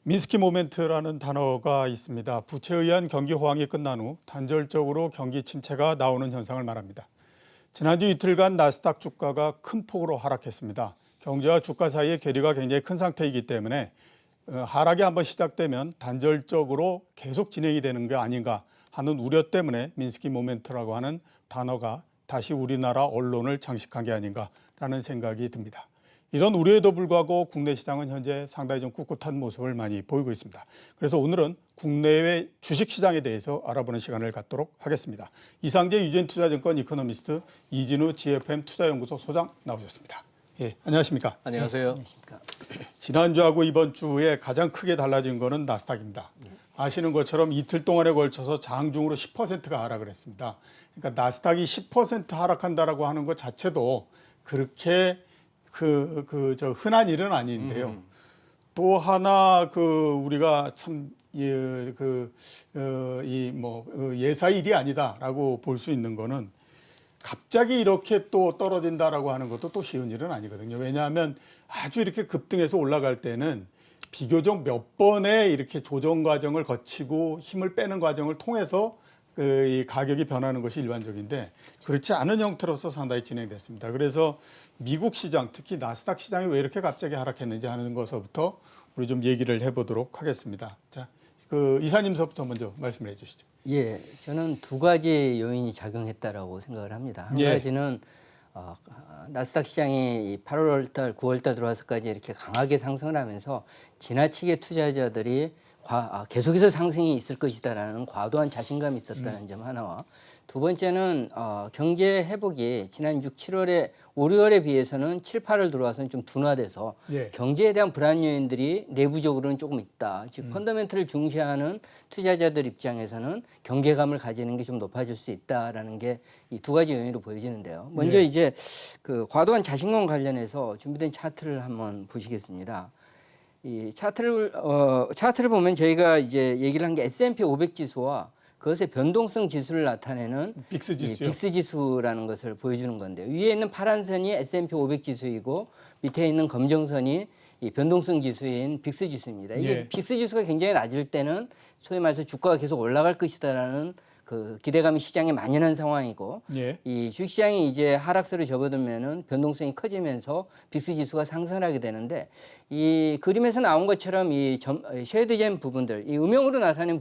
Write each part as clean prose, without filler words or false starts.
민스키 모멘트라는 단어가 있습니다. 부채에 의한 경기 호황이 끝난 후 단절적으로 경기 침체가 나오는 현상을 말합니다. 지난주 이틀간 나스닥 주가가 큰 폭으로 하락했습니다. 경제와 주가 사이의 괴리가 굉장히 큰 상태이기 때문에 하락이 한번 시작되면 단절적으로 계속 진행이 되는 게 아닌가 하는 우려 때문에 민스키 모멘트라고 하는 단어가 다시 우리나라 언론을 장식한 게 아닌가라는 생각이 듭니다. 이런 우려에도 불구하고 국내 시장은 현재 상당히 좀 꿋꿋한 모습을 많이 보이고 있습니다. 그래서 오늘은 국내외 주식시장에 대해서 알아보는 시간을 갖도록 하겠습니다. 이상재 유진투자증권 이코노미스트 이진우 GFM 투자연구소 소장 나오셨습니다. 예, 안녕하십니까? 안녕하세요. 안녕하십니까? 지난주하고 이번 주에 가장 크게 달라진 거는 나스닥입니다. 아시는 것처럼 이틀 동안에 걸쳐서 장중으로 10%가 하락을 했습니다. 그러니까 나스닥이 10% 하락한다라고 하는 것 자체도 그렇게 흔한 일은 아닌데요. 또 하나 우리가 참 예사일이 아니다라고 볼 수 있는 거는 갑자기 이렇게 또 떨어진다라고 하는 것도 또 쉬운 일은 아니거든요. 왜냐하면 아주 이렇게 급등해서 올라갈 때는 비교적 몇 번의 이렇게 조정 과정을 거치고 힘을 빼는 과정을 통해서 이 가격이 변하는 것이 일반적인데 그렇지 않은 형태로서 상당히 진행됐습니다. 그래서 미국 시장, 특히 나스닥 시장이 왜 이렇게 갑자기 하락했는지 하는 것부터 우리 좀 얘기를 해보도록 하겠습니다. 자, 이사님서부터 먼저 말씀을 해주시죠. 예, 저는 두 가지 요인이 작용했다라고 생각을 합니다. 한 가지는 나스닥 시장이 8월달, 9월달 들어와서까지 이렇게 강하게 상승을 하면서 지나치게 투자자들이 계속해서 상승이 있을 것이다라는 과도한 자신감이 있었다는 점 하나와 두 번째는 경제 회복이 지난 6, 7월에 5, 6월에 비해서는 7, 8월 들어와서는 좀 둔화돼서 경제에 대한 불안 요인들이 내부적으로는 조금 있다. 즉 펀더멘털을 중시하는 투자자들 입장에서는 경계감을 가지는 게 좀 높아질 수 있다라는 게 이 두 가지 요인으로 보여지는데요. 먼저 이제 과도한 자신감 관련해서 준비된 차트를 한번 보시겠습니다. 이 차트를 보면 저희가 이제 얘기를 한 게 S&P 500 지수와 그것의 변동성 지수를 나타내는 빅스 지수요. 빅스 지수라는 것을 보여주는 건데요. 위에 있는 파란 선이 S&P 500 지수이고 밑에 있는 검정 선이 이 변동성 지수인 빅스 지수입니다. 이게 빅스 지수가 굉장히 낮을 때는 소위 말해서 주가가 계속 올라갈 것이다라는 기대감이 시장에 만연한 상황이고 이 주식시장이 이제 하락세로 접어들면은 변동성이 커지면서 빅스 지수가 상승하게 되는데 이 그림에서 나온 것처럼 이 쉐이드된 부분들, 이 음영으로 나타낸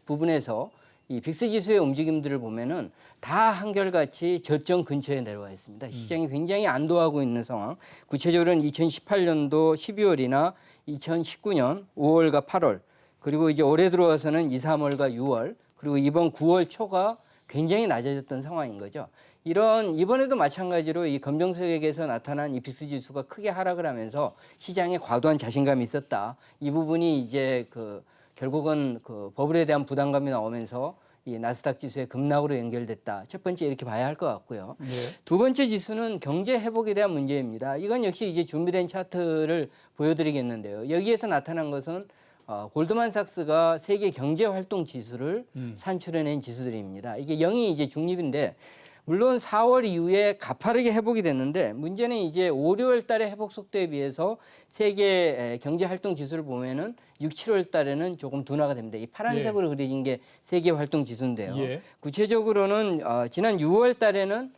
부분에서 이 빅스 지수의 움직임들을 보면은 다 한결같이 저점 근처에 내려와 있습니다. 시장이 굉장히 안도하고 있는 상황. 구체적으로는 2018년도 12월이나 2019년 5월과 8월 그리고 이제 올해 들어와서는 2, 3월과 6월 그리고 이번 9월 초가 굉장히 낮아졌던 상황인 거죠. 이번에도 마찬가지로 이 검정색에서 나타난 이 빅스 지수가 크게 하락을 하면서 시장에 과도한 자신감이 있었다. 이 부분이 이제 결국은 버블에 대한 부담감이 나오면서 이 나스닥 지수의 급락으로 연결됐다. 첫 번째 이렇게 봐야 할 것 같고요. 두 번째 지수는 경제 회복에 대한 문제입니다. 이건 역시 이제 준비된 차트를 보여드리겠는데요. 여기에서 나타난 것은 골드만삭스가 세계 경제 활동 지수를 산출해낸 지수들입니다. 이게 0이 이제 중립인데 물론 4월 이후에 가파르게 회복이 됐는데 문제는 이제 5, 6월 달의 회복 속도에 비해서 세계 경제 활동 지수를 보면은 6, 7월 달에는 조금 둔화가 됩니다. 이 파란색으로 그려진 게 세계 활동 지수인데요. 구체적으로는 지난 6월 달에는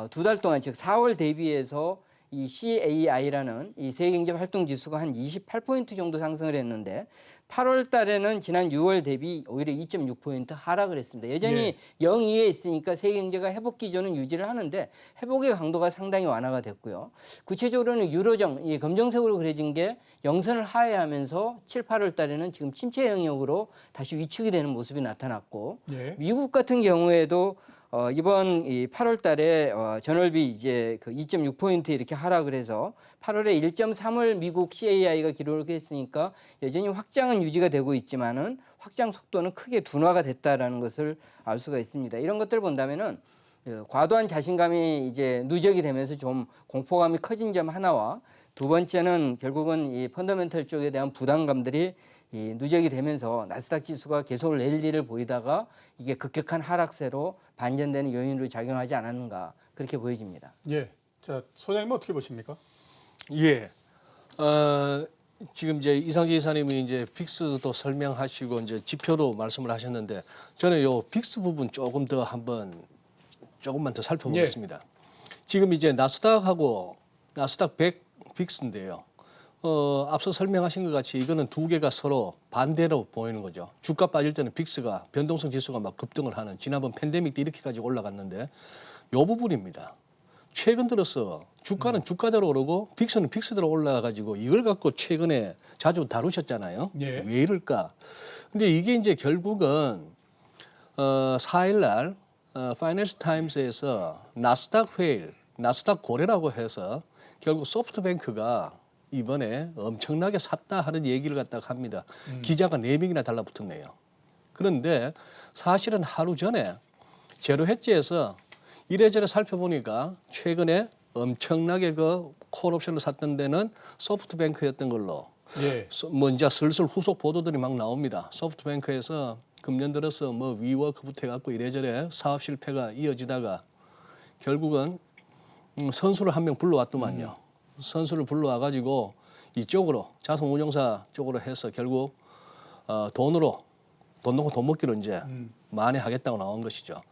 두 달 동안 즉 4월 대비해서 이 CAI라는 이 세계경제활동지수가 한 28포인트 정도 상승을 했는데 8월 달에는 지난 6월 대비 오히려 2.6포인트 하락을 했습니다. 여전히 0 이하에 있으니까 세계경제가 회복 기조는 유지를 하는데 회복의 강도가 상당히 완화가 됐고요. 구체적으로는 유로정, 이 검정색으로 그려진 게 영선을 하회하면서 7, 8월 달에는 지금 침체 영역으로 다시 위축이 되는 모습이 나타났고 미국 같은 경우에도 이번 이 8월 달에 전월비 이제 2.6포인트 이렇게 하락을 해서 8월에 1.3을 미국 CAI가 기록했으니까 여전히 확장은 유지가 되고 있지만은 확장 속도는 크게 둔화가 됐다라는 것을 알 수가 있습니다. 이런 것들을 본다면은 과도한 자신감이 이제 누적이 되면서 좀 공포감이 커진 점 하나와 두 번째는 결국은 이 펀더멘털 쪽에 대한 부담감들이 이 누적이 되면서 나스닥 지수가 계속 랠리를 보이다가 이게 급격한 하락세로 반전되는 요인으로 작용하지 않았는가 그렇게 보여집니다. 자, 소장님 어떻게 보십니까? 지금 이제 이상재 이사님이 이제 빅스도 설명하시고 이제 지표도 말씀을 하셨는데 저는 요 빅스 부분 조금만 더 살펴보겠습니다. 지금 이제 나스닥하고 나스닥 100 빅스인데요. 앞서 설명하신 것 같이 이거는 두 개가 서로 반대로 보이는 거죠. 주가 빠질 때는 빅스가 변동성 지수가 막 급등을 하는 지난번 팬데믹 때 이렇게까지 올라갔는데 이 부분입니다. 최근 들어서 주가는 주가대로 오르고 빅스는 빅스대로 올라가가지고 이걸 갖고 최근에 자주 다루셨잖아요. 예. 왜 이럴까? 근데 이게 이제 결국은 4일 날 파이낸셜 타임스에서 나스닥 회일, 나스닥 고래라고 해서 결국 소프트뱅크가 이번에 엄청나게 샀다 하는 얘기를 갖다가 합니다. 기자가 4명이나 달라붙었네요. 그런데 사실은 하루 전에 제로 헤지에서 이래저래 살펴보니까 최근에 엄청나게 그 콜옵션을 샀던 데는 소프트뱅크였던 걸로 예. 이제 슬슬 후속 보도들이 막 나옵니다. 소프트뱅크에서 금년 들어서 뭐 위워크부터 해갖고 이래저래 사업 실패가 이어지다가 결국은 선수를 한 명 불러왔더만요. 선수를 불러와가지고 이쪽으로 자산운용사 쪽으로 해서 결국 돈 놓고 돈 먹기로 이제 만회하겠다고 나온 것이죠.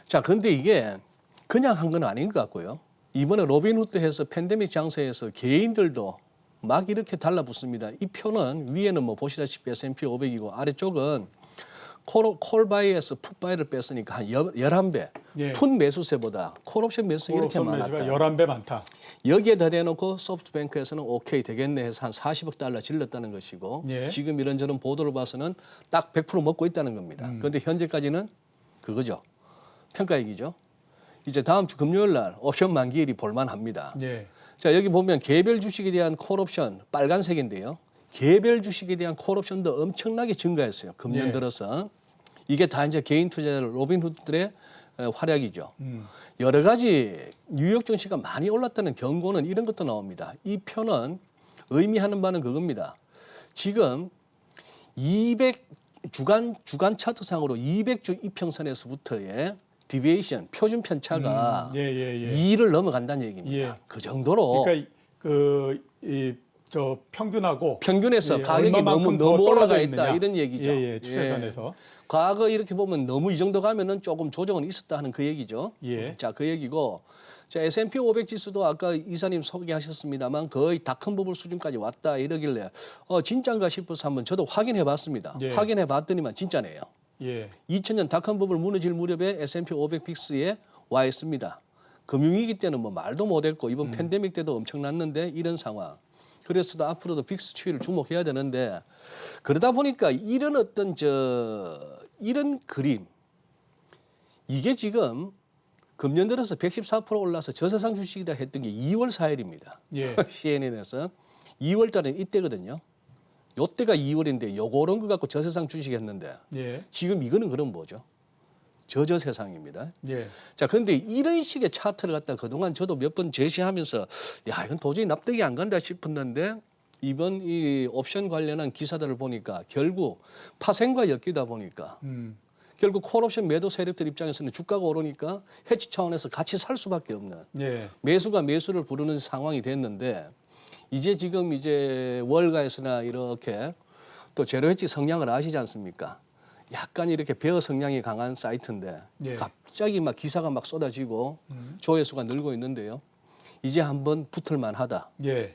자, 근데 이게 그냥 한 건 아닌 것 같고요. 이번에 로빈후드 해서 팬데믹 장세에서 개인들도 막 이렇게 달라붙습니다. 이 표는 위에는 뭐 보시다시피 S&P 500이고 아래쪽은 콜바이에서 풋바이를 뺐으니까 한 11배. 예. 풋 매수세보다 콜옵션 매수가 이렇게 콜옵션 많았다. 매수가 11배 많다. 여기에 더 대놓고 소프트뱅크에서는 오케이 되겠네 해서 한 40억 달러 질렀다는 것이고 예. 지금 이런저런 보도를 봐서는 딱 100% 먹고 있다는 겁니다. 그런데 현재까지는 그거죠. 평가액이죠. 이제 다음 주 금요일 날 옵션 만기일이 볼만합니다. 예. 자, 여기 보면 개별 주식에 대한 콜옵션 빨간색인데요. 개별 주식에 대한 콜옵션도 엄청나게 증가했어요. 금년 예. 들어서. 이게 다 이제 개인 투자자 로빈후드들의 활약이죠. 여러 가지 뉴욕 증시가 많이 올랐다는 경고는 이런 것도 나옵니다. 이 표는 의미하는 바는 그겁니다. 지금 200 주간 차트상으로 200주 이평선에서부터의 디비에이션 표준 편차가 예, 예, 예. 2를 넘어간다는 얘기입니다. 예. 그 정도로 그러니까 저 평균하고 평균에서 예, 가격이 얼마만큼 너무 더 올라가 떨어져 있다 있느냐. 이런 얘기죠. 예, 예, 추세선에서. 과거 이렇게 보면 너무 이 정도 가면은 조금 조정은 있었다 하는 그 얘기죠. 예. 자, 그 얘기고. 자, S&P 500 지수도 아까 이사님 소개하셨습니다만 거의 다큰 버블 수준까지 왔다 이러길래 진짠가 싶어서 한번 저도 확인해 봤습니다. 예. 확인해 봤더니만 진짜네요. 예. 2000년 닷컴 버블 무너질 무렵에 S&P 500 빅스에 와 있습니다. 금융위기 때는 뭐 말도 못했고 이번 팬데믹 때도 엄청났는데 이런 상황. 그래서도 앞으로도 빅스 추이를 주목해야 되는데 그러다 보니까 이런 어떤 이런 그림 이게 지금 금년 들어서 114% 올라서 저세상 주식이다 했던 게 2월 4일입니다. 예. CNN에서 2월 달엔 이때거든요. 요때가 2월인데 요런 거 갖고 저세상 주식 했는데 예. 지금 이거는 그럼 뭐죠? 저세상입니다. 예. 자, 그런데 이런 식의 차트를 갖다 그동안 저도 몇 번 제시하면서 야, 이건 도저히 납득이 안 간다 싶었는데 이번 이 옵션 관련한 기사들을 보니까 결국 파생과 엮이다 보니까 결국 콜옵션 매도 세력들 입장에서는 주가가 오르니까 해치 차원에서 같이 살 수밖에 없는 예. 매수가 매수를 부르는 상황이 됐는데 이제 지금 이제 월가에서나 이렇게 또 제로 해치 성향을 아시지 않습니까? 약간 이렇게 베어 성향이 강한 사이트인데 예. 갑자기 막 기사가 막 쏟아지고 조회수가 늘고 있는데요. 이제 한번 붙을 만하다. 예.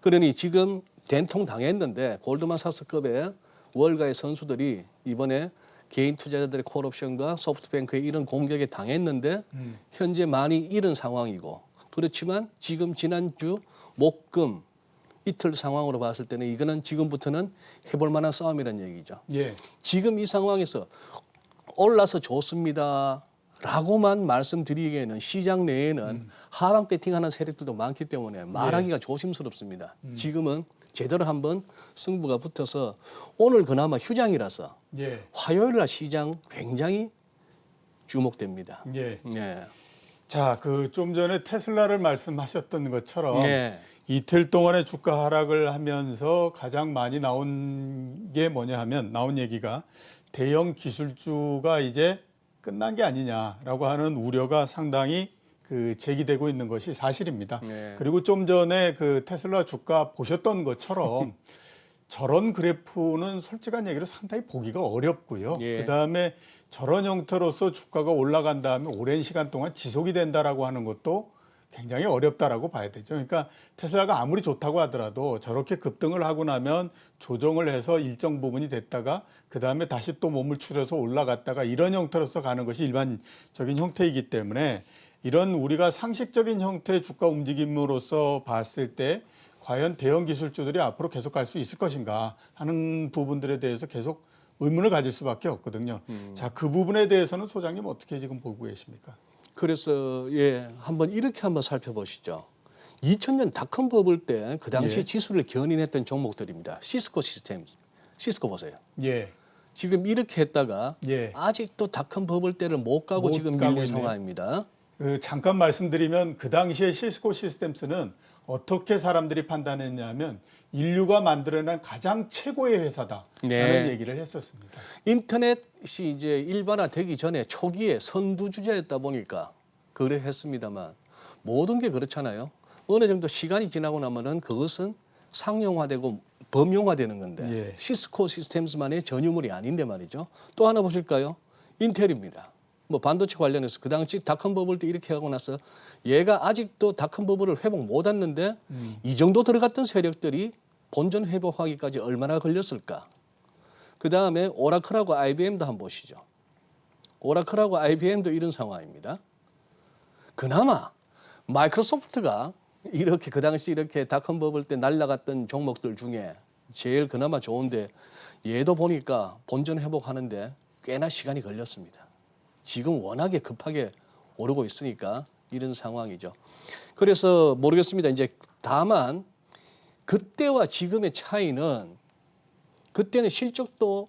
그러니 지금 된통 당했는데 골드만사스급의 월가의 선수들이 이번에 개인 투자자들의 콜옵션과 소프트뱅크의 이런 공격에 당했는데 현재 많이 잃은 상황이고 그렇지만 지금 지난주 목금 이틀 상황으로 봤을 때는 이거는 지금부터는 해볼 만한 싸움이라는 얘기죠. 예. 지금 이 상황에서 올라서 좋습니다. 라고만 말씀드리기에는 시장 내에는 하방 배팅하는 세력들도 많기 때문에 말하기가 조심스럽습니다. 지금은 제대로 한번 승부가 붙어서 오늘 그나마 휴장이라서 예. 화요일 날 시장 굉장히 주목됩니다. 예. 네. 자, 그 좀 전에 테슬라를 말씀하셨던 것처럼 네. 이틀 동안의 주가 하락을 하면서 가장 많이 나온 게 뭐냐 하면 나온 얘기가 대형 기술주가 이제 끝난 게 아니냐라고 하는 우려가 상당히 그 제기되고 있는 것이 사실입니다. 네. 그리고 좀 전에 그 테슬라 주가 보셨던 것처럼 저런 그래프는 솔직한 얘기로 상당히 보기가 어렵고요. 예. 그다음에 저런 형태로서 주가가 올라간 다음에 오랜 시간 동안 지속이 된다라고 하는 것도 굉장히 어렵다라고 봐야 되죠. 그러니까 테슬라가 아무리 좋다고 하더라도 저렇게 급등을 하고 나면 조정을 해서 일정 부분이 됐다가 그다음에 다시 또 몸을 추려서 올라갔다가 이런 형태로서 가는 것이 일반적인 형태이기 때문에 이런 우리가 상식적인 형태의 주가 움직임으로서 봤을 때 과연 대형 기술주들이 앞으로 계속 갈 수 있을 것인가 하는 부분들에 대해서 계속 의문을 가질 수밖에 없거든요. 자, 그 부분에 대해서는 소장님 어떻게 지금 보고 계십니까? 그래서 한번 이렇게 한번 살펴보시죠. 2000년 닷컴 버블 때 그 당시 예. 지수를 견인했던 종목들입니다. 시스코 시스템, 시스코 보세요. 예, 지금 이렇게 했다가 예. 아직도 닷컴 버블 때를 못 가고 못 지금 가고 밀린 있네요. 상황입니다. 잠깐 말씀드리면 그 당시에 시스코 시스템스는 어떻게 사람들이 판단했냐면 인류가 만들어낸 가장 최고의 회사다라는 네. 얘기를 했었습니다. 인터넷이 이제 일반화되기 전에 초기에 선두주자였다 보니까 그래 했습니다만 모든 게 그렇잖아요. 어느 정도 시간이 지나고 나면은 그것은 상용화되고 범용화되는 건데 예. 시스코 시스템스만의 전유물이 아닌데 말이죠. 또 하나 보실까요? 인텔입니다. 뭐 반도체 관련해서 그 당시 닷컴 버블 때 이렇게 하고 나서 얘가 아직도 닷컴 버블을 회복 못 했는데 이 정도 들어갔던 세력들이 본전 회복하기까지 얼마나 걸렸을까? 그 다음에 오라클하고 IBM도 한번 보시죠. 오라클하고 IBM도 이런 상황입니다. 그나마 마이크로소프트가 이렇게 그 당시 이렇게 닷컴 버블 때 날라갔던 종목들 중에 제일 그나마 좋은데 얘도 보니까 본전 회복하는데 꽤나 시간이 걸렸습니다. 지금 워낙에 급하게 오르고 있으니까 이런 상황이죠. 그래서 모르겠습니다. 이제 다만 그때와 지금의 차이는 그때는 실적도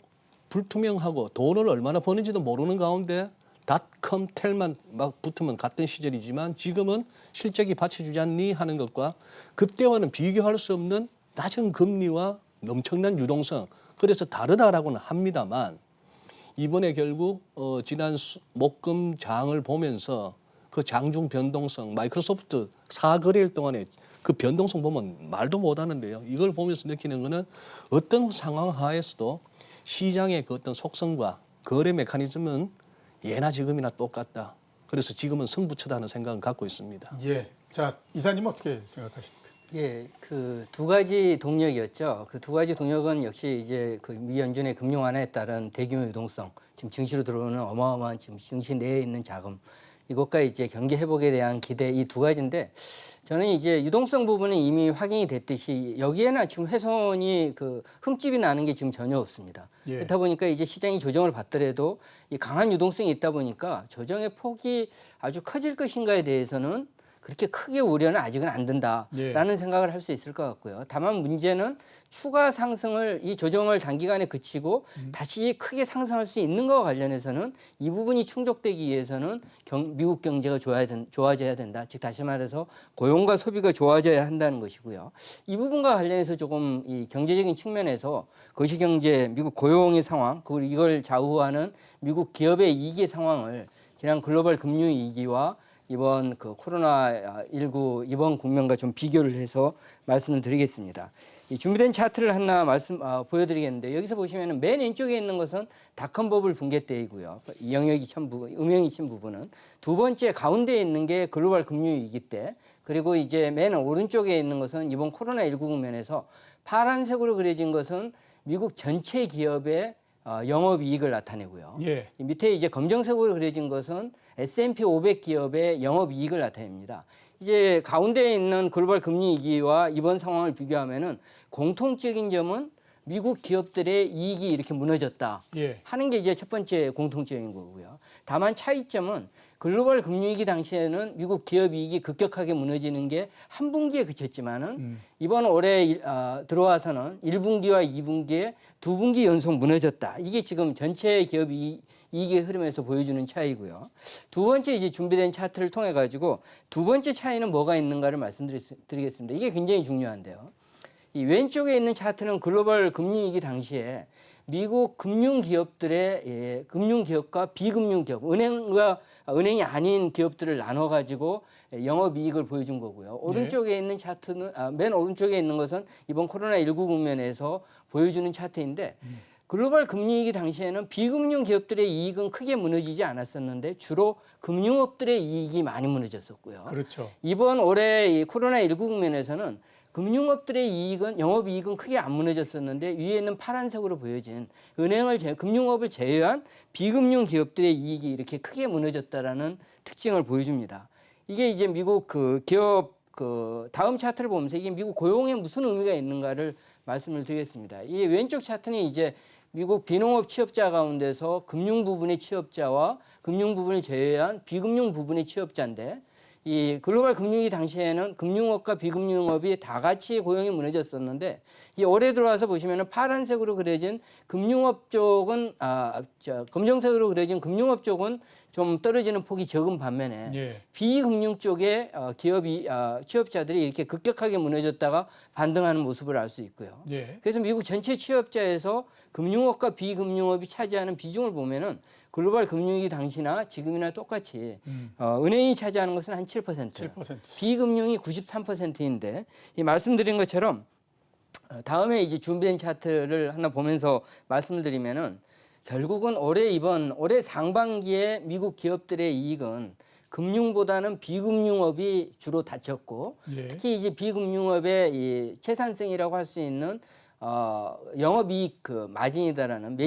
불투명하고 돈을 얼마나 버는지도 모르는 가운데 닷컴 텔만 막 붙으면 같은 시절이지만 지금은 실적이 받쳐주지 않니 하는 것과 그때와는 비교할 수 없는 낮은 금리와 엄청난 유동성 그래서 다르다라고는 합니다만 이번에 결국 지난 목금 장을 보면서 그 장중 변동성 마이크로소프트 4거래일 동안에 그 변동성 보면 말도 못하는데요. 이걸 보면서 느끼는 거는 어떤 상황 하에서도 시장의 그 어떤 속성과 거래 메커니즘은 예나 지금이나 똑같다. 그래서 지금은 승부처다는 생각을 갖고 있습니다. 예, 자 이사님 어떻게 생각하십니까? 예, 그 두 가지 동력이었죠. 그 두 가지 동력은 역시 이제 그 미 연준의 금융 완화에 따른 대규모 유동성, 지금 증시로 들어오는 어마어마한 지금 증시 내에 있는 자금, 이것과 이제 경기 회복에 대한 기대 이 두 가지인데 저는 이제 유동성 부분은 이미 확인이 됐듯이 여기에는 지금 훼손이 그 흠집이 나는 게 지금 전혀 없습니다. 예. 그렇다 보니까 이제 시장이 조정을 받더라도 이 강한 유동성이 있다 보니까 조정의 폭이 아주 커질 것인가에 대해서는 그렇게 크게 우려는 아직은 안 든다라는 생각을 할 수 있을 것 같고요. 다만 문제는 추가 상승을 이 조정을 단기간에 그치고 다시 크게 상승할 수 있는 것과 관련해서는 이 부분이 충족되기 위해서는 미국 경제가 좋아져야 된다. 즉 다시 말해서 고용과 소비가 좋아져야 한다는 것이고요. 이 부분과 관련해서 조금 이 경제적인 측면에서 거시경제 미국 고용의 상황 그리고 이걸 좌우하는 미국 기업의 이익의 상황을 지난 글로벌 금융 위기와 이번 그 코로나19 이번 국면과 좀 비교를 해서 말씀을 드리겠습니다. 이 준비된 차트를 하나 보여드리겠는데 여기서 보시면 맨 왼쪽에 있는 것은 닷컴 버블 붕괴 때이고요. 이 영역이 음영이 친 부분은 두 번째 가운데에 있는 게 글로벌 금융 위기 때 그리고 이제 맨 오른쪽에 있는 것은 이번 코로나19 국면에서 파란색으로 그려진 것은 미국 전체 기업의 영업이익을 나타내고요. 예. 이 밑에 이제 검정색으로 그려진 것은 S&P 500 기업의 영업이익을 나타냅니다. 이제 가운데에 있는 글로벌 금리 위기와 이번 상황을 비교하면은 공통적인 점은 미국 기업들의 이익이 이렇게 무너졌다 하는 게 이제 첫 번째 공통적인 거고요. 다만 차이점은 글로벌 금융위기 당시에는 미국 기업 이익이 급격하게 무너지는 게 한 분기에 그쳤지만은 이번 올해 들어와서는 1분기와 2분기에 두 분기 연속 무너졌다. 이게 지금 전체 기업 이익의 흐름에서 보여주는 차이고요. 두 번째 이제 준비된 차트를 통해 가지고 두 번째 차이는 뭐가 있는가를 말씀드리겠습니다. 이게 굉장히 중요한데요. 이 왼쪽에 있는 차트는 글로벌 금융위기 당시에 미국 금융기업들의 금융기업과 비금융기업, 은행이 아닌 기업들을 나눠 가지고 영업이익을 보여준 거고요. 오른쪽에 있는 차트는 맨 오른쪽에 있는 것은 이번 코로나19 국면에서 보여주는 차트인데 글로벌 금융위기 당시에는 비금융 기업들의 이익은 크게 무너지지 않았었는데 주로 금융업들의 이익이 많이 무너졌었고요. 그렇죠. 이번 올해 이 코로나19 국면에서는 금융업들의 이익은 영업이익은 크게 안 무너졌었는데 위에 있는 파란색으로 보여진 금융업을 제외한 비금융 기업들의 이익이 이렇게 크게 무너졌다라는 특징을 보여줍니다. 이게 이제 미국 그 기업 그 다음 차트를 보면서 이게 미국 고용에 무슨 의미가 있는가를 말씀을 드리겠습니다. 이 왼쪽 차트는 이제 미국 비농업 취업자 가운데서 금융 부분의 취업자와 금융 부분을 제외한 비금융 부분의 취업자인데 이 글로벌 금융위기 당시에는 금융업과 비금융업이 다 같이 고용이 무너졌었는데 이 올해 들어와서 보시면은 파란색으로 그려진 금융업 쪽은 검정색으로 그려진 금융업 쪽은 좀 떨어지는 폭이 적은 반면에 예. 비금융 쪽에 기업이 취업자들이 이렇게 급격하게 무너졌다가 반등하는 모습을 알 수 있고요. 예. 그래서 미국 전체 취업자에서 금융업과 비금융업이 차지하는 비중을 보면은 글로벌 금융위기 당시나 지금이나 똑같이 은행이 차지하는 것은 한 7%, 7%. 비금융이 93%인데 이 말씀드린 것처럼 다음에 이제 준비된 차트를 하나 보면서 말씀을 드리면은 결국은 올해 상반기에 미국 기업들의 이익은 금융보다는 비금융업이 주로 다쳤고 예. 특히 이제 비금융업의 이 채산성이라고 할 수 있는 영업이익 그 마진이다라는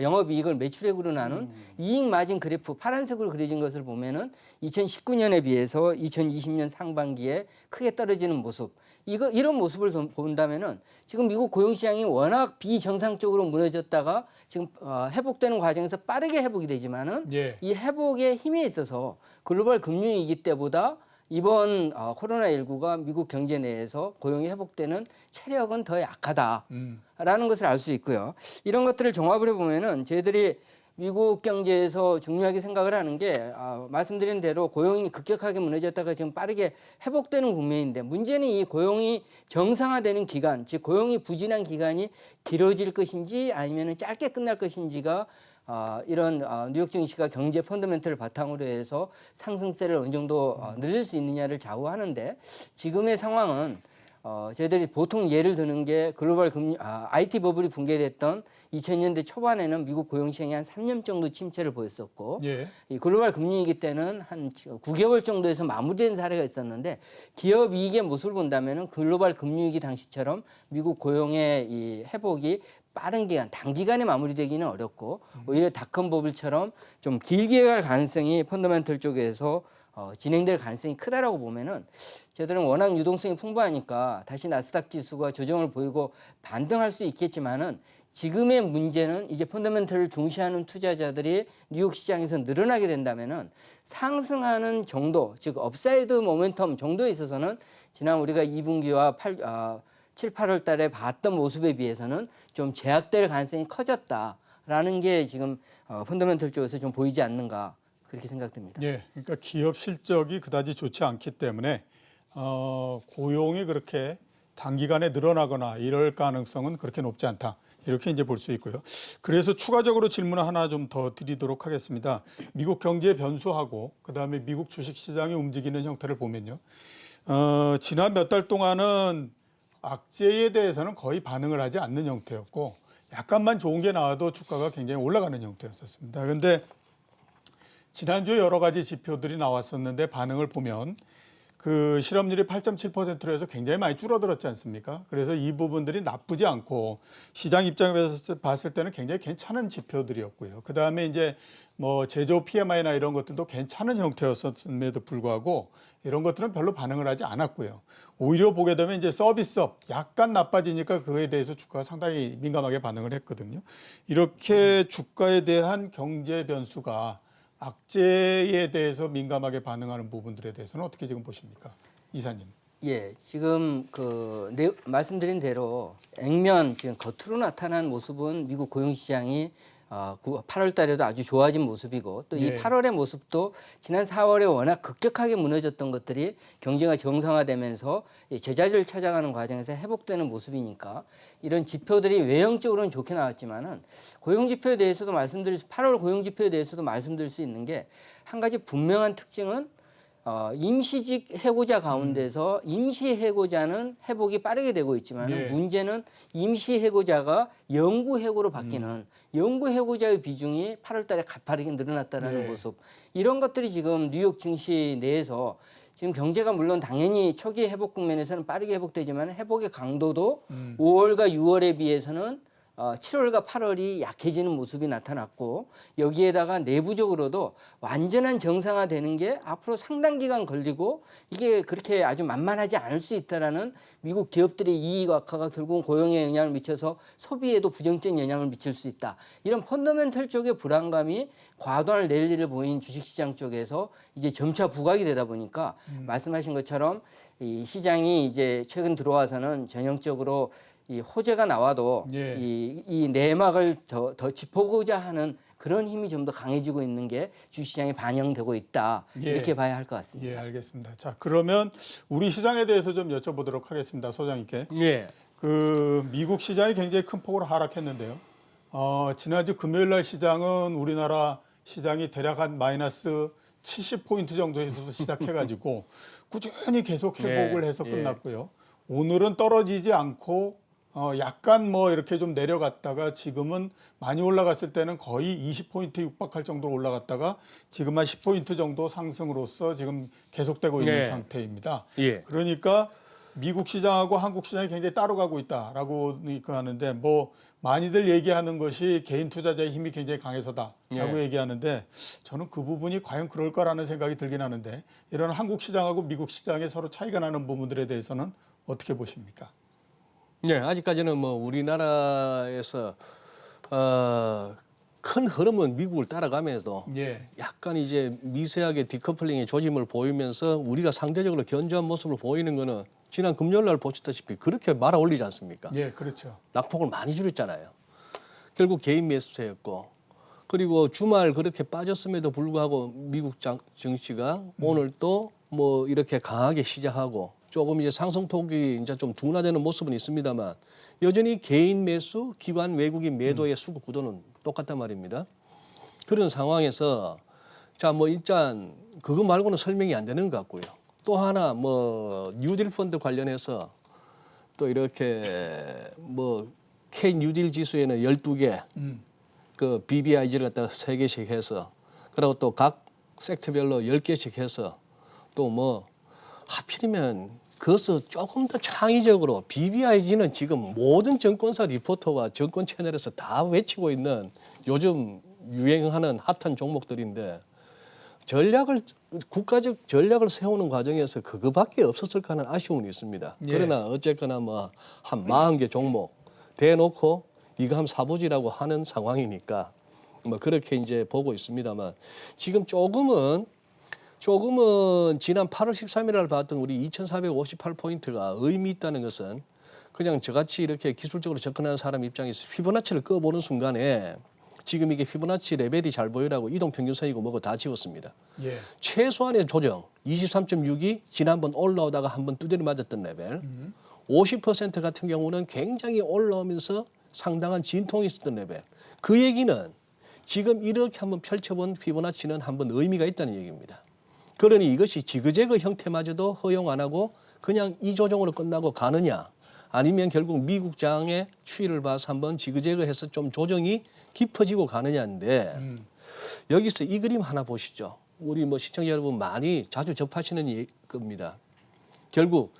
영업이익을 매출액으로 나눈 이익 마진 그래프 파란색으로 그려진 것을 보면은 2019년에 비해서 2020년 상반기에 크게 떨어지는 모습. 이런 모습을 본다면은 지금 미국 고용 시장이 워낙 비정상적으로 무너졌다가 지금 회복되는 과정에서 빠르게 회복이 되지만은 예. 이 회복의 힘에 있어서 글로벌 금융위기 때보다 이번 코로나19가 미국 경제 내에서 고용이 회복되는 체력은 더 약하다라는 것을 알 수 있고요. 이런 것들을 종합을 해보면은 저희들이 미국 경제에서 중요하게 생각을 하는 게 말씀드린 대로 고용이 급격하게 무너졌다가 지금 빠르게 회복되는 국면인데 문제는 이 고용이 정상화되는 기간, 즉 고용이 부진한 기간이 길어질 것인지 아니면 짧게 끝날 것인지가 이런 뉴욕 증시가 경제 펀더멘털을 바탕으로 해서 상승세를 어느 정도 늘릴 수 있느냐를 좌우하는데 지금의 상황은 저희들이 보통 예를 드는 게 글로벌 IT 버블이 붕괴됐던 2000년대 초반에는 미국 고용 시장이 한 3년 정도 침체를 보였었고 예. 이 글로벌 금융위기 때는 한 9개월 정도에서 마무리된 사례가 있었는데 기업 이익의 모습을 본다면은 글로벌 금융위기 당시처럼 미국 고용의 이 회복이 빠른 기간, 단기간에 마무리되기는 어렵고 오히려 닷컴 버블처럼 좀 길게 갈 가능성이 펀더멘털 쪽에서 진행될 가능성이 크다라고 보면은 저희들은 워낙 유동성이 풍부하니까 다시 나스닥 지수가 조정을 보이고 반등할 수 있겠지만은 지금의 문제는 이제 펀더멘털을 중시하는 투자자들이 뉴욕 시장에서 늘어나게 된다면은 상승하는 정도, 즉 업사이드 모멘텀 정도에 있어서는 지난 우리가 2분기와 7, 8월 달에 봤던 모습에 비해서는 좀 제약될 가능성이 커졌다라는 게 지금 펀더멘털 쪽에서 좀 보이지 않는가 그렇게 생각됩니다. 예. 그러니까 기업 실적이 그다지 좋지 않기 때문에 고용이 그렇게 단기간에 늘어나거나 이럴 가능성은 그렇게 높지 않다. 이렇게 이제 볼 수 있고요. 그래서 추가적으로 질문을 하나 좀 더 드리도록 하겠습니다. 미국 경제 변수하고 그다음에 미국 주식 시장이 움직이는 형태를 보면요. 지난 몇 달 동안은 악재에 대해서는 거의 반응을 하지 않는 형태였고 약간만 좋은 게 나와도 주가가 굉장히 올라가는 형태였었습니다. 그런데 지난주에 여러 가지 지표들이 나왔었는데 반응을 보면 그 실업률이 8.7%로 해서 굉장히 많이 줄어들었지 않습니까? 그래서 이 부분들이 나쁘지 않고 시장 입장에서 봤을 때는 굉장히 괜찮은 지표들이었고요. 그 다음에 이제 뭐 제조 PMI나 이런 것들도 괜찮은 형태였음에도 불구하고 이런 것들은 별로 반응을 하지 않았고요. 오히려 보게 되면 이제 서비스업 약간 나빠지니까 그에 대해서 주가가 상당히 민감하게 반응을 했거든요. 이렇게 주가에 대한 경제 변수가 악재에 대해서 민감하게 반응하는 부분들에 대해서는 어떻게 지금 보십니까, 이사님? 예, 지금 말씀드린 대로 액면 지금 겉으로 나타난 모습은 미국 고용 시장이 8월 달에도 아주 좋아진 모습이고 또 이 예. 8월의 모습도 지난 4월에 워낙 급격하게 무너졌던 것들이 경제가 정상화되면서 이 제자리를 찾아가는 과정에서 회복되는 모습이니까 이런 지표들이 외형적으로는 좋게 나왔지만은 고용 지표에 대해서도 8월 고용 지표에 대해서도 말씀드릴 수 있는 게 한 가지 분명한 특징은 임시직 해고자 가운데서 임시 해고자는 회복이 빠르게 되고 있지만 예. 문제는 임시 해고자가 영구 해고로 바뀌는 영구 해고자의 비중이 8월 달에 가파르게 늘어났다는 예. 모습. 이런 것들이 지금 뉴욕 증시 내에서 지금 경제가 물론 당연히 초기 회복 국면에서는 빠르게 회복되지만 회복의 강도도 5월과 6월에 비해서는 7월과 8월이 약해지는 모습이 나타났고 여기에다가 내부적으로도 완전한 정상화되는 게 앞으로 상당 기간 걸리고 이게 그렇게 아주 만만하지 않을 수 있다라는 미국 기업들의 이익 악화가 결국은 고용에 영향을 미쳐서 소비에도 부정적인 영향을 미칠 수 있다. 이런 펀더멘털 쪽의 불안감이 과도한 랠리를 보인 주식시장 쪽에서 이제 점차 부각이 되다 보니까 말씀하신 것처럼 이 시장이 이제 최근 들어와서는 전형적으로 이 호재가 나와도 예. 이 내막을 더 짚어보고자 하는 그런 힘이 좀 더 강해지고 있는 게 주시장에 반영되고 있다. 예. 이렇게 봐야 할 것 같습니다. 예, 알겠습니다. 자, 그러면 우리 시장에 대해서 좀 여쭤보도록 하겠습니다. 소장님께. 예. 그 미국 시장이 굉장히 큰 폭으로 하락했는데요. 지난주 금요일 날 시장은 우리나라 시장이 대략 한 마이너스 70포인트 정도에서 시작해가지고 꾸준히 계속 회복을 해서 예. 끝났고요. 오늘은 떨어지지 않고 약간 뭐 이렇게 좀 내려갔다가 지금은 많이 올라갔을 때는 거의 20포인트 육박할 정도로 올라갔다가 지금 한 10포인트 정도 상승으로서 지금 계속되고 있는 네. 상태입니다. 예. 그러니까 미국 시장하고 한국 시장이 굉장히 따로 가고 있다라고 하는데 뭐 많이들 얘기하는 것이 개인 투자자의 힘이 굉장히 강해서다라고 예. 얘기하는데 저는 그 부분이 과연 그럴까라는 생각이 들긴 하는데 이런 한국 시장하고 미국 시장의 서로 차이가 나는 부분들에 대해서는 어떻게 보십니까? 네, 아직까지는 뭐 우리나라에서 큰 흐름은 미국을 따라가면서도 예, 약간 이제 미세하게 디커플링의 조짐을 보이면서 우리가 상대적으로 견조한 모습을 보이는 거는 지난 금요일 날 보셨다시피 그렇게 말아 올리지 않습니까? 예, 그렇죠. 낙폭을 많이 줄였잖아요. 결국 개인 매수세였고 그리고 주말 그렇게 빠졌음에도 불구하고 미국 증시가 오늘 또 뭐 이렇게 강하게 시작하고 조금 이제 상승폭이 이제 좀 둔화되는 모습은 있습니다만 여전히 개인 매수, 기관 외국인 매도의 수급 구도는 똑같단 말입니다. 그런 상황에서 자 뭐 일단 그거 말고는 설명이 안 되는 것 같고요. 또 하나 뭐 뉴딜 펀드 관련해서 또 이렇게 뭐 K 뉴딜 지수에는 12개, 그 BBIG를 갖다가 3개씩 해서 그리고 또 각 섹터별로 10개씩 해서 또 뭐 하필이면 그것을 조금 더 창의적으로 BBIG는 지금 모든 정권사 리포터와 정권 채널에서 다 외치고 있는 요즘 유행하는 핫한 종목들인데 국가적 전략을 세우는 과정에서 그거밖에 없었을까 하는 아쉬움이 있습니다. 예. 그러나 어쨌거나 뭐 한 40개 종목 대놓고 이거 한번 사보지라고 하는 상황이니까 뭐 그렇게 이제 보고 있습니다만 지금 조금은 지난 8월 13일 날 봤던 우리 2458포인트가 의미 있다는 것은 그냥 저같이 이렇게 기술적으로 접근하는 사람 입장에서 피보나치를 꺼보는 순간에 지금 이게 피보나치 레벨이 잘 보이라고 이동평균선이고 뭐고 다 지웠습니다. 예, 최소한의 조정 23.6이 지난번 올라오다가 한번 두드려 맞았던 레벨 50% 같은 경우는 굉장히 올라오면서 상당한 진통이 있었던 레벨. 그 얘기는 지금 이렇게 한번 펼쳐본 피보나치는 한번 의미가 있다는 얘기입니다. 그러니 이것이 지그재그 형태마저도 허용 안 하고 그냥 이 조정으로 끝나고 가느냐 아니면 결국 미국장의 추이를 봐서 한번 지그재그해서 좀 조정이 깊어지고 가느냐인데 여기서 이 그림 하나 보시죠. 우리 뭐 시청자 여러분 많이 자주 접하시는 겁니다. 결국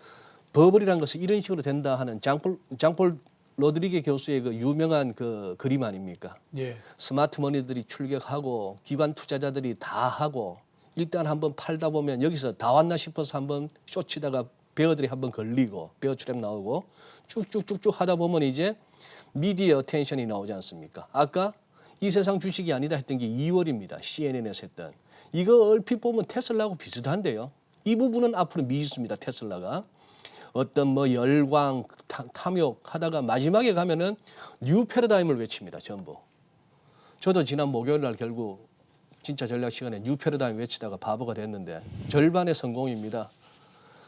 버블이라는 것은 이런 식으로 된다 하는 장폴 로드리게 교수의 그 유명한 그 그림 아닙니까? 예, 스마트 머니들이 출격하고 기관 투자자들이 다 하고 일단 한번 팔다 보면 여기서 다 왔나 싶어서 한번 쇼치다가 베어들이 한번 걸리고 베어 트랩 나오고 쭉쭉쭉쭉 하다 보면 이제 미디어 텐션이 나오지 않습니까? 아까 이 세상 주식이 아니다 했던 게 2월입니다. CNN에서 했던. 이거 얼핏 보면 테슬라하고 비슷한데요. 이 부분은 앞으로 미지수입니다. 테슬라가. 어떤 뭐 열광, 탐욕 하다가 마지막에 가면은 뉴 패러다임을 외칩니다. 전부. 저도 지난 목요일 날 결국 진짜 전략 시간에 뉴 패러다임 외치다가 바보가 됐는데 절반의 성공입니다.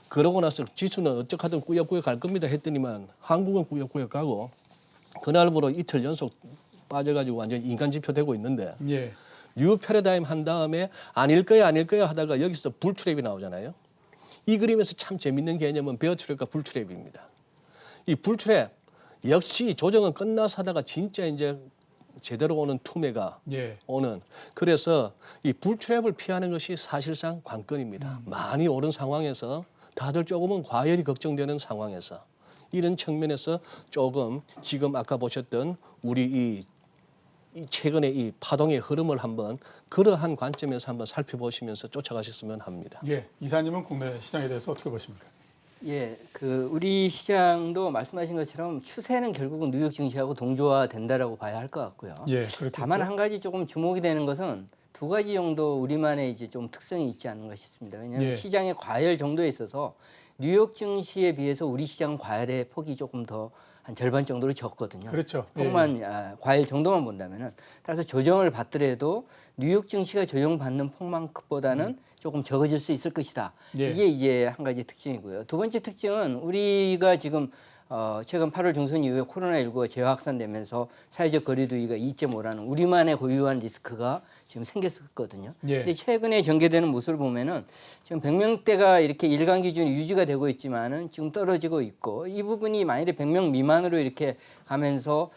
그러고 나서 지수는 어쩌하든 꾸역꾸역 갈 겁니다 했더니만 한국은 꾸역꾸역 가고 그날부로 이틀 연속 빠져가지고 완전 인간 지표 되고 있는데 예. 뉴 패러다임 한 다음에 아닐 거야 하다가 여기서 불트랩이 나오잖아요. 이 그림에서 참 재밌는 개념은 베어트랩과 불트랩입니다. 이 불트랩 역시 조정은 끝나서 하다가 진짜 이제 제대로 오는 투매가 예. 오는 그래서 이 불트랩을 피하는 것이 사실상 관건입니다. 많이 오른 상황에서 다들 조금은 과열이 걱정되는 상황에서 이런 측면에서 조금 지금 아까 보셨던 우리 이 최근의 이 파동의 흐름을 한번 그러한 관점에서 한번 살펴보시면서 쫓아가셨으면 합니다. 예. 이사님은 국내 시장에 대해서 어떻게 보십니까? 예, 우리 시장도 말씀하신 것처럼 추세는 결국은 뉴욕 증시하고 동조화된다라고 봐야 할 것 같고요. 예. 그렇겠죠. 다만 한 가지 조금 주목이 되는 것은 두 가지 정도 우리만의 이제 좀 특성이 있지 않는 것이 있습니다. 왜냐하면 예. 시장의 과열 정도에 있어서 뉴욕 증시에 비해서 우리 시장 과열의 폭이 조금 더 한 절반 정도로 적거든요. 그렇죠. 예. 폭만 과열 정도만 본다면은 따라서 조정을 받더라도 뉴욕 증시가 조정받는 폭만큼보다는 조금 적어질 수 있을 것이다. 예. 이게 이제 한 가지 특징이고요. 두 번째 특징은 우리가 지금 최근 8월 중순 이후에 코로나19가 재확산되면서 사회적 거리두기가 2.5라는 우리만의 고유한 리스크가 지금 생겼었거든요. 예. 근데 최근에 전개되는 모습을 보면은 지금 100명대가 이렇게 일간 기준이 유지가 되고 있지만은 지금 떨어지고 있고 이 부분이 만일에 100명 미만으로 이렇게 가면서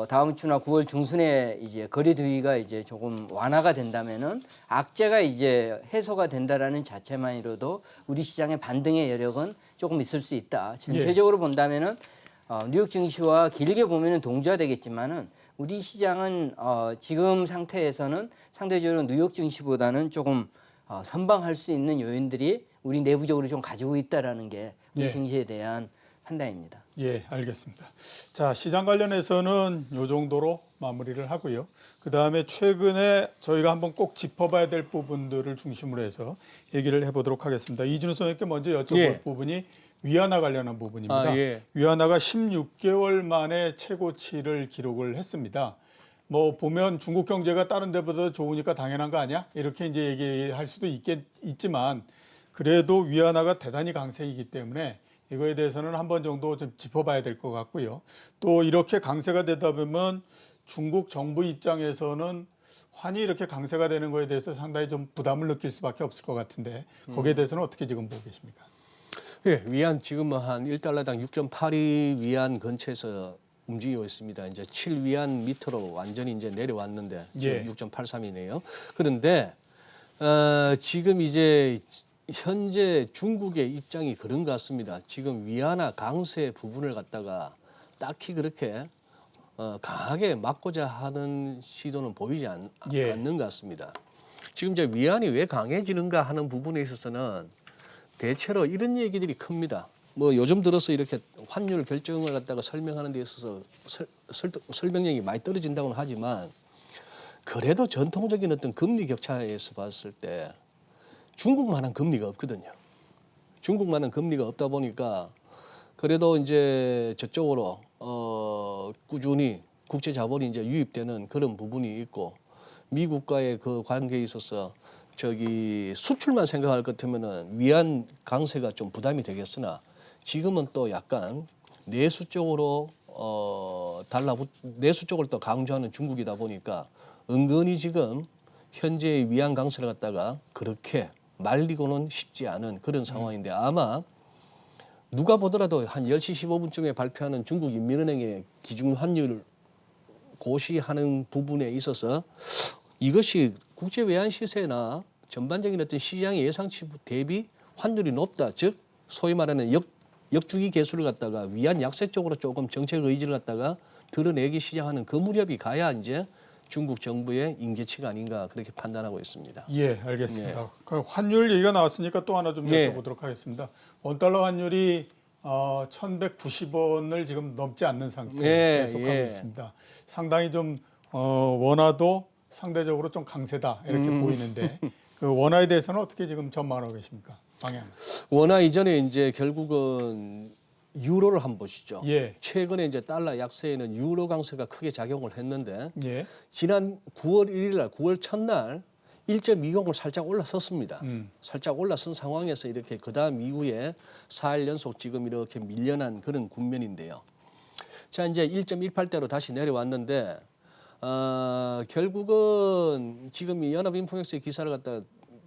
다음 주나 9월 중순에 이제 거리두기가 이제 조금 완화가 된다면은 악재가 이제 해소가 된다라는 자체만으로도 우리 시장의 반등의 여력은 조금 있을 수 있다. 전체적으로 본다면은 뉴욕 증시와 길게 보면은 동조화되겠지만은 우리 시장은 지금 상태에서는 상대적으로 뉴욕 증시보다는 조금 선방할 수 있는 요인들이 우리 내부적으로 좀 가지고 있다라는 게 우리 예. 증시에 대한 판단입니다. 예, 알겠습니다. 자, 시장 관련해서는 이 정도로 마무리를 하고요. 그다음에 최근에 저희가 한번 꼭 짚어봐야 될 부분들을 중심으로 해서 얘기를 해보도록 하겠습니다. 이준우 선생님께 먼저 여쭤볼 예. 부분이 위안화 관련한 부분입니다. 예. 위안화가 16개월 만에 최고치를 기록을 했습니다. 뭐 보면 중국 경제가 다른 데보다 좋으니까 당연한 거 아니야? 이렇게 이제 얘기할 수도 있지만 그래도 위안화가 대단히 강세이기 때문에 이거에 대해서는 한 번 정도 좀 짚어봐야 될 것 같고요. 또 이렇게 강세가 되다 보면 중국 정부 입장에서는 환이 이렇게 강세가 되는 거에 대해서 상당히 좀 부담을 느낄 수밖에 없을 것 같은데 거기에 대해서는 어떻게 지금 보고 계십니까? 예, 위안 지금 한 1달러당 6.82 위안 근처에서 움직이고 있습니다. 이제 7위안 밑으로 완전히 이제 내려왔는데 지금 예. 6.83이네요. 그런데 지금 이제 현재 중국의 입장이 그런 것 같습니다. 지금 위안화 강세 부분을 갖다가 딱히 그렇게 강하게 막고자 하는 시도는 보이지 예. 않는 것 같습니다. 지금 이제 위안이 왜 강해지는가 하는 부분에 있어서는 대체로 이런 얘기들이 큽니다. 뭐 요즘 들어서 이렇게 환율 결정을 갖다가 설명하는 데 있어서 설명력이 많이 떨어진다고는 하지만 그래도 전통적인 어떤 금리 격차에서 봤을 때 중국만한 금리가 없거든요. 중국만한 금리가 없다 보니까 그래도 이제 저쪽으로 꾸준히 국제 자본이 이제 유입되는 그런 부분이 있고 미국과의 그 관계에 있어서 저기 수출만 생각할 것 같으면은 위안 강세가 좀 부담이 되겠으나 지금은 또 약간 내수 쪽으로 내수 쪽을 또 강조하는 중국이다 보니까 은근히 지금 현재의 위안 강세를 갖다가 그렇게 말리고는 쉽지 않은 그런 상황인데 아마 누가 보더라도 한 10시 15분쯤에 발표하는 중국 인민은행의 기준 환율 고시하는 부분에 있어서 이것이 국제 외환 시세나 전반적인 어떤 시장의 예상치 대비 환율이 높다. 즉 소위 말하는 역주기 개수를 갖다가 위안 약세 쪽으로 조금 정책 의지를 갖다가 드러내기 시작하는 그 무렵이 가야 이제 중국 정부의 임계치가 아닌가 그렇게 판단하고 있습니다. 예, 알겠습니다. 그 환율 얘기가 나왔으니까 또 하나 좀 네. 여쭤보도록 하겠습니다. 원달러 환율이 1,190원을 지금 넘지 않는 상태에 계속하고 있습니다. 상당히 좀 원화도 상대적으로 좀 강세다 이렇게 보이는데 그 원화에 대해서는 어떻게 지금 전망하고 계십니까? 방향. 원화 이전에 이제 결국은 유로를 한번 보시죠. 예. 최근에 이제 달러 약세에는 유로 강세가 크게 작용을 했는데 예. 지난 9월 1일 날 9월 첫날 1.20을 살짝 올라섰습니다. 살짝 올라선 상황에서 이렇게 그다음 이후에 4일 연속 지금 이렇게 밀려난 그런 국면인데요. 자, 이제 1.18대로 다시 내려왔는데 결국은 지금 이 연합인포맥스의 기사를 갖다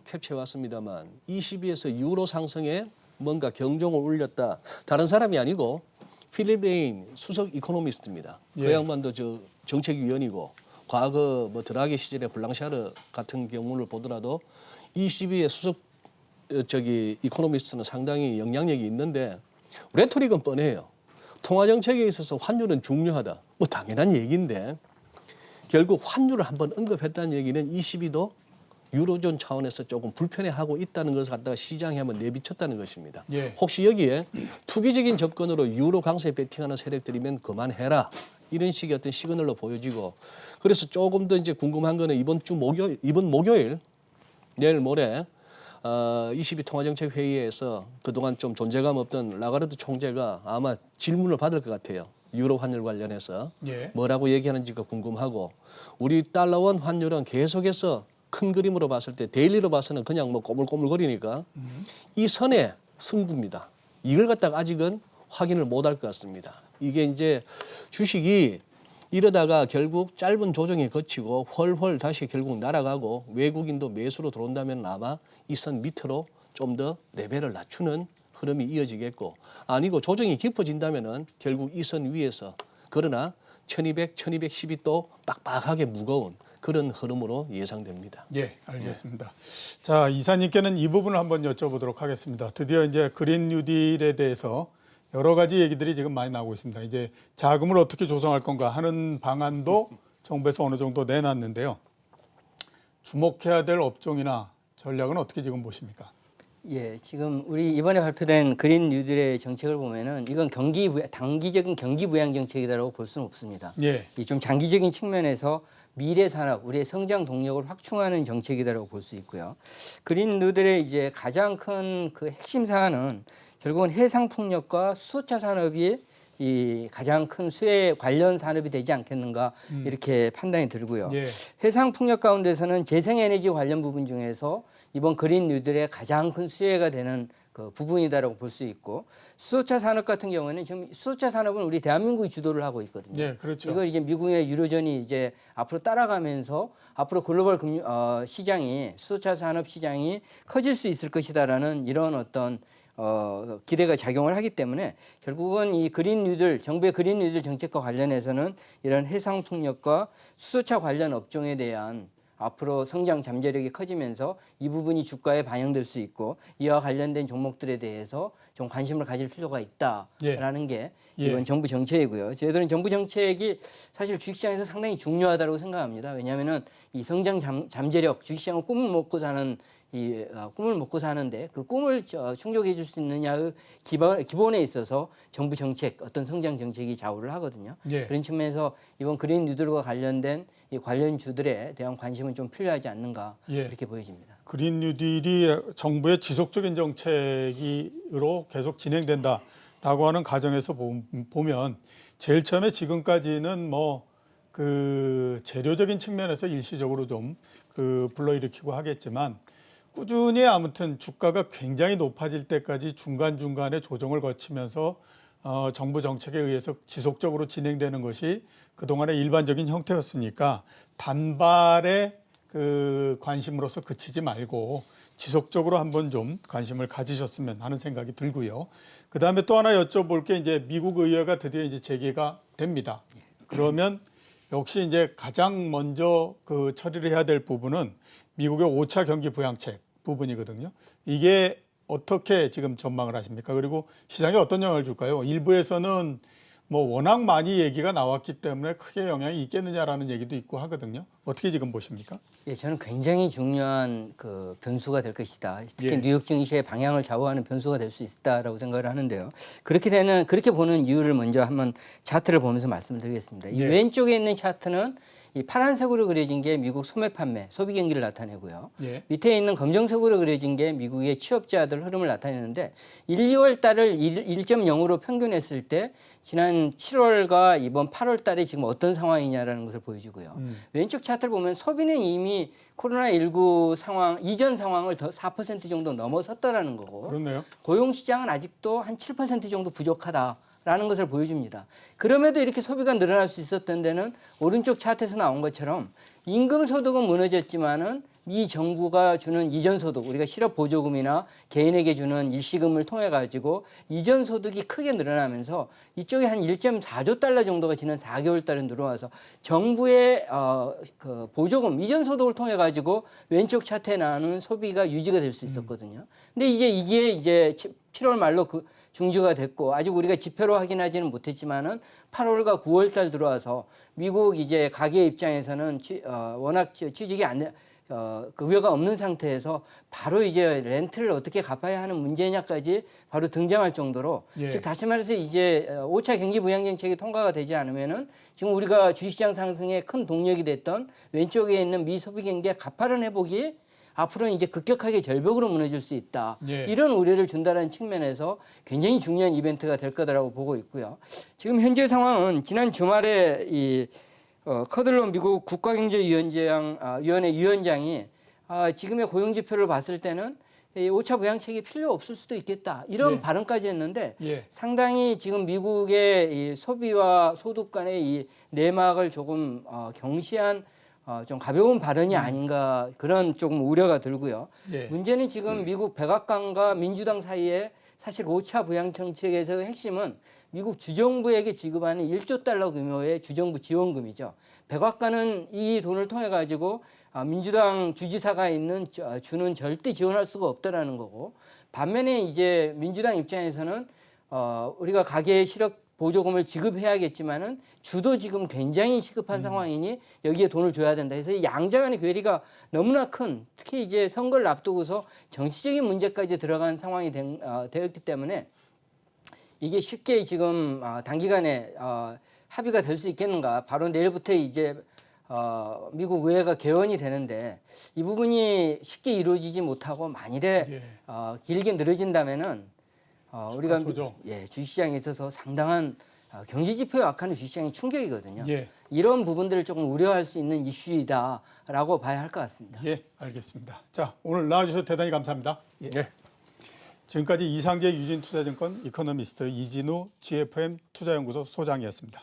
캡처해 왔습니다만 22에서 유로 상승에 뭔가 경종을 울렸다. 다른 사람이 아니고 필립 레인 수석 이코노미스트입니다. 예. 그 양반도 저 정책위원이고 과거 뭐 드라기 시절에 블랑샤르 같은 경우를 보더라도 22의 수석 이코노미스트는 상당히 영향력이 있는데 레토릭은 뻔해요. 통화 정책에 있어서 환율은 중요하다. 뭐 당연한 얘기인데 결국 환율을 한번 언급했다는 얘기는 22도 유로존 차원에서 조금 불편해하고 있다는 것을 갖다가 시장에 한번 내비쳤다는 것입니다. 예. 혹시 여기에 투기적인 접근으로 유로 강세에 베팅하는 세력들이면 그만해라. 이런 식의 어떤 시그널로 보여지고 그래서 조금 더 이제 궁금한 거는 이번 목요일 내일 모레 22 통화정책회의에서 그동안 좀 존재감 없던 라가르드 총재가 아마 질문을 받을 것 같아요. 유로 환율 관련해서 예. 뭐라고 얘기하는지가 궁금하고 우리 달러원 환율은 계속해서 큰 그림으로 봤을 때 데일리로 봐서는 그냥 뭐 꼬물꼬물거리니까 이 선의 승부입니다. 이걸 갖다가 아직은 확인을 못할 것 같습니다. 이게 이제 주식이 이러다가 결국 짧은 조정에 거치고 훨훨 다시 결국 날아가고 외국인도 매수로 들어온다면 아마 이 선 밑으로 좀 더 레벨을 낮추는 흐름이 이어지겠고 아니고 조정이 깊어진다면은 결국 이 선 위에서 그러나 1200, 1210이 또 빡빡하게 무거운 그런 흐름으로 예상됩니다. 예, 알겠습니다. 자, 이사님께는 이 부분을 한번 여쭤보도록 하겠습니다. 드디어 이제 그린 뉴딜에 대해서 여러 가지 얘기들이 지금 많이 나오고 있습니다. 이제 자금을 어떻게 조성할 건가 하는 방안도 정부에서 어느 정도 내놨는데요. 주목해야 될 업종이나 전략은 어떻게 지금 보십니까? 예, 지금 우리 이번에 발표된 그린 뉴딜의 정책을 보면은 이건 단기적인 경기 부양 정책이다라고 볼 수는 없습니다. 예. 이 좀 장기적인 측면에서 미래 산업, 우리의 성장 동력을 확충하는 정책이다라고 볼 수 있고요. 그린 뉴딜의 이제 가장 큰 그 핵심 사안은 결국은 해상 풍력과 수소차 산업이 이 가장 큰 수혜 관련 산업이 되지 않겠는가 이렇게 판단이 들고요. 예. 해상 풍력 가운데서는 재생에너지 관련 부분 중에서 이번 그린 뉴딜의 가장 큰 수혜가 되는 그 부분이다라고 볼 수 있고 수소차 산업 같은 경우는 지금 수소차 산업은 우리 대한민국이 주도를 하고 있거든요. 예, 그렇죠. 이걸 이제 미국의 유로존이 이제 앞으로 따라가면서 앞으로 글로벌 시장이 수소차 산업 시장이 커질 수 있을 것이다라는 이런 어떤 기대가 작용을 하기 때문에 결국은 이 그린 뉴딜 정부의 그린 뉴딜 정책과 관련해서는 이런 해상 풍력과 수소차 관련 업종에 대한 앞으로 성장 잠재력이 커지면서 이 부분이 주가에 반영될 수 있고 이와 관련된 종목들에 대해서 좀 관심을 가질 필요가 있다라는 게 이번 정부 정책이고요. 저희들은 정부 정책이 사실 주식시장에서 상당히 중요하다고 생각합니다. 왜냐하면은 이 성장 잠재력, 주식시장은 꿈을 먹고 사는 꿈을 먹고 사는데 그 꿈을 충족해 줄 수 있느냐의 기본에 있어서 정부 정책, 어떤 성장 정책이 좌우를 하거든요. 예. 그런 측면에서 이번 그린 뉴딜과 관련된 이 관련주들에 대한 관심은 좀 필요하지 않는가 예. 이렇게 보여집니다. 그린 뉴딜이 정부의 지속적인 정책으로 계속 진행된다라고 하는 가정에서 보면 제일 처음에 지금까지는 뭐 그 재료적인 측면에서 일시적으로 좀 불러일으키고 하겠지만 꾸준히 아무튼 주가가 굉장히 높아질 때까지 중간중간에 조정을 거치면서 정부 정책에 의해서 지속적으로 진행되는 것이 그동안의 일반적인 형태였으니까 단발의 그 관심으로서 그치지 말고 지속적으로 한번 좀 관심을 가지셨으면 하는 생각이 들고요. 그다음에 또 하나 여쭤볼 게 이제 미국 의회가 드디어 이제 재개가 됩니다. 그러면 역시 이제 가장 먼저 그 처리를 해야 될 부분은 미국의 5차 경기 부양책 부분이거든요. 이게 어떻게 지금 전망을 하십니까? 그리고 시장에 어떤 영향을 줄까요? 일부에서는 뭐 워낙 많이 얘기가 나왔기 때문에 크게 영향이 있겠느냐라는 얘기도 있고 하거든요. 어떻게 지금 보십니까? 예, 저는 굉장히 중요한 그 변수가 될 것이다. 특히 예. 뉴욕 증시의 방향을 좌우하는 변수가 될 수 있다라고 생각을 하는데요. 그렇게 보는 이유를 먼저 한번 차트를 보면서 말씀을 드리겠습니다. 이 예. 왼쪽에 있는 차트는 이 파란색으로 그려진 게 미국 소매 판매, 소비 경기를 나타내고요. 예. 밑에 있는 검정색으로 그려진 게 미국의 취업자들 흐름을 나타내는데 1, 2월 달을 1.0으로 평균했을 때 지난 7월과 이번 8월 달에 지금 어떤 상황이냐라는 것을 보여주고요. 왼쪽 차트를 보면 소비는 이미 코로나19 상황 이전 상황을 더 4% 정도 넘어섰다라는 거고 그렇네요. 고용 시장은 아직도 한 7% 정도 부족하다라는 것을 보여줍니다. 그럼에도 이렇게 소비가 늘어날 수 있었던 데는 오른쪽 차트에서 나온 것처럼 임금 소득은 무너졌지만은 이 정부가 주는 이전 소득, 우리가 실업 보조금이나 개인에게 주는 일시금을 통해 가지고 이전 소득이 크게 늘어나면서 이쪽에 한 1.4조 달러 정도가 지난 4개월 달에 늘어와서 정부의 그 보조금 이전 소득을 통해 가지고 왼쪽 차트에 나오는 소비가 유지가 될 수 있었거든요. 근데 이게 이제 7월 말로 중지가 됐고 아직 우리가 지표로 확인하지는 못했지만은 8월과 9월 달 들어와서 미국 이제 가계 입장에서는 워낙 취직이 그 우려가 없는 상태에서 바로 이제 렌트를 어떻게 갚아야 하는 문제냐까지 바로 등장할 정도로 예. 즉 다시 말해서 이제 5차 경기 부양 정책이 통과가 되지 않으면은 지금 우리가 주식시장 상승에 큰 동력이 됐던 왼쪽에 있는 미소비 경기의 가파른 회복이 앞으로는 이제 급격하게 절벽으로 무너질 수 있다. 예. 이런 우려를 준다는 측면에서 굉장히 중요한 이벤트가 될 거다라고 보고 있고요. 지금 현재 상황은 지난 주말에 이 커들로 미국 국가경제위원회 위원장이 지금의 고용 지표를 봤을 때는 이 5차 부양책이 필요 없을 수도 있겠다 이런 예. 발언까지 했는데 예. 상당히 지금 미국의 이 소비와 소득 간의 이 내막을 조금 경시한 좀 가벼운 발언이 아닌가 그런 조금 우려가 들고요. 예. 문제는 지금 미국 백악관과 민주당 사이에 사실 5차 부양 정책에서의 핵심은 미국 주정부에게 지급하는 1조 달러 규모의 주정부 지원금이죠. 백악관은 이 돈을 통해 가지고 민주당 주지사가 주는 절대 지원할 수가 없다라는 거고 반면에 이제 민주당 입장에서는 우리가 가계 실업 보조금을 지급해야겠지만은 주도 지금 굉장히 시급한 상황이니 여기에 돈을 줘야 된다 해서 양자 간의 괴리가 너무나 큰 특히 이제 선거를 앞두고서 정치적인 문제까지 들어간 상황이 되었기 때문에 이게 쉽게 지금 단기간에 합의가 될 수 있겠는가. 바로 내일부터 이제 미국 의회가 개원이 되는데 이 부분이 쉽게 이루어지지 못하고 만일에 예. 길게 늘어진다면은 우리가 조정. 주식시장에 있어서 상당한 경제 지표에 악화하는 주식시장이 충격이거든요. 예. 이런 부분들을 조금 우려할 수 있는 이슈이다라고 봐야 할 것 같습니다. 예, 알겠습니다. 자, 오늘 나와주셔서 대단히 감사합니다. 예. 네. 지금까지 이상재 유진투자증권 이코노미스트 이진우 GFM 투자연구소 소장이었습니다.